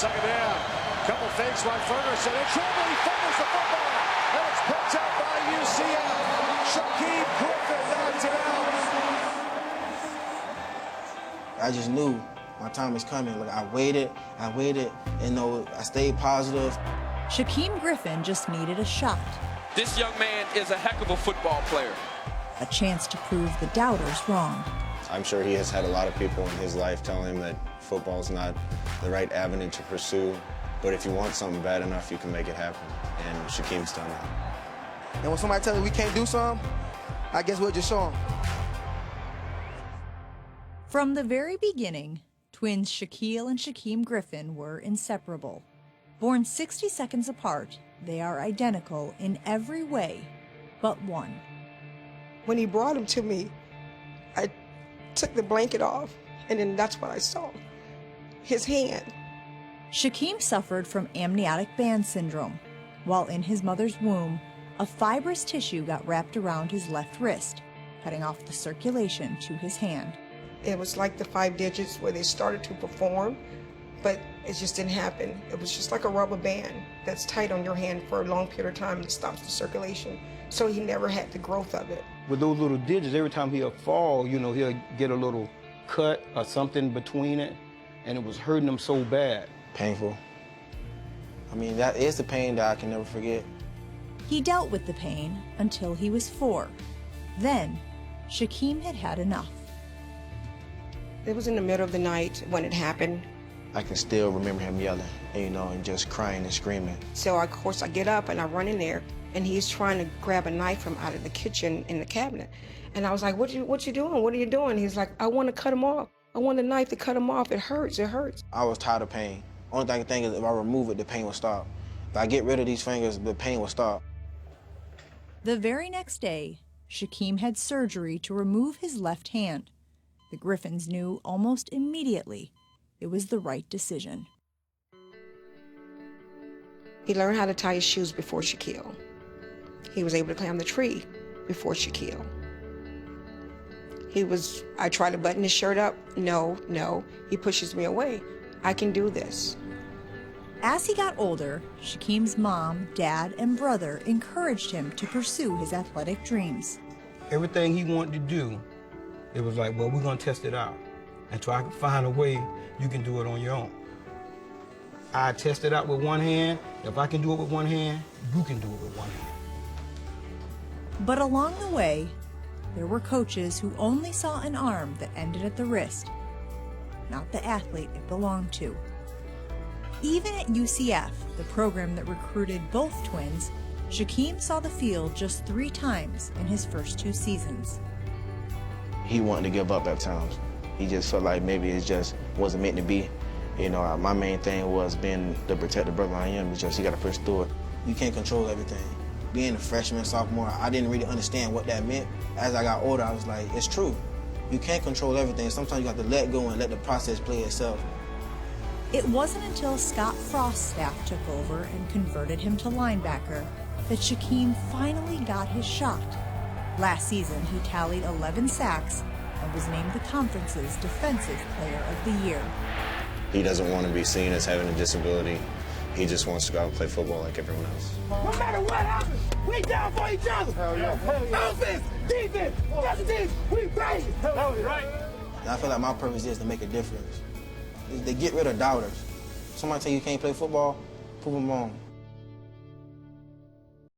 second down. Couple fakes by Ferguson. And Tremblay fumbles the football. And it's picked up by UCF. Shaquem Griffin knocks it out. I just knew my time was coming. Like I waited, and I stayed positive. Shaquem Griffin just needed a shot. This young man is a heck of a football player. A chance to prove the doubters wrong. I'm sure he has had a lot of people in his life tell him that football is not the right avenue to pursue. But if you want something bad enough, you can make it happen. And Shaquem's done that. And when somebody tells me we can't do something, I guess we'll just show them. From the very beginning, twins Shaquille and Shaquem Griffin were inseparable. Born 60 seconds apart, they are identical in every way but one. When he brought him to me, I took the blanket off, and then that's what I saw, his hand. Shaquem suffered from amniotic band syndrome. While in his mother's womb, a fibrous tissue got wrapped around his left wrist, cutting off the circulation to his hand. It was like the 5 digits where they started to perform, but it just didn't happen. It was just like a rubber band that's tight on your hand for a long period of time and it stops the circulation. So he never had the growth of it. With those little digits, every time he'll fall, he'll get a little cut or something between it, and it was hurting him so bad. Painful. I mean, that is the pain that I can never forget. He dealt with the pain until he was 4. Then, Shaquem had had enough. It was in the middle of the night when it happened. I can still remember him yelling, and just crying and screaming. So, of course, I get up and I run in there, and he's trying to grab a knife from out of the kitchen in the cabinet. And I was like, what you doing? What are you doing? He's like, I want to cut him off. I want the knife to cut him off. It hurts, it hurts. I was tired of pain. Only thing I can think is if I remove it, the pain will stop. If I get rid of these fingers, the pain will stop. The very next day, Shaquem had surgery to remove his left hand. The Griffins knew almost immediately it was the right decision. He learned how to tie his shoes before Shaquille. He was able to climb the tree before Shaquille. I tried to button his shirt up. No. He pushes me away. I can do this. As he got older, Shaquem's mom, dad, and brother encouraged him to pursue his athletic dreams. Everything he wanted to do, it was like, well, we're going to test it out and try to find a way you can do it on your own. I test it out with one hand. If I can do it with one hand, you can do it with one hand. But along the way, there were coaches who only saw an arm that ended at the wrist, not the athlete it belonged to. Even at UCF, the program that recruited both twins, Shaquem saw the field just 3 times in his first 2 seasons. He wanted to give up at times. He just felt like maybe it just wasn't meant to be. My main thing was being the protective brother I am. It's just you got to push through it. You can't control everything. Being a freshman, sophomore, I didn't really understand what that meant. As I got older, I was like, it's true. You can't control everything. Sometimes you have to let go and let the process play itself. It wasn't until Scott Frost's staff took over and converted him to linebacker that Shaquem finally got his shot. Last season, he tallied 11 sacks and was named the conference's Defensive Player of the Year. He doesn't want to be seen as having a disability. He just wants to go out and play football like everyone else. No matter what happens, we down for each other. Hell yeah. Offense, defense, special teams, we bang. Right. I feel like my purpose is to make a difference. They get rid of doubters. Somebody tell you can't play football, prove them wrong.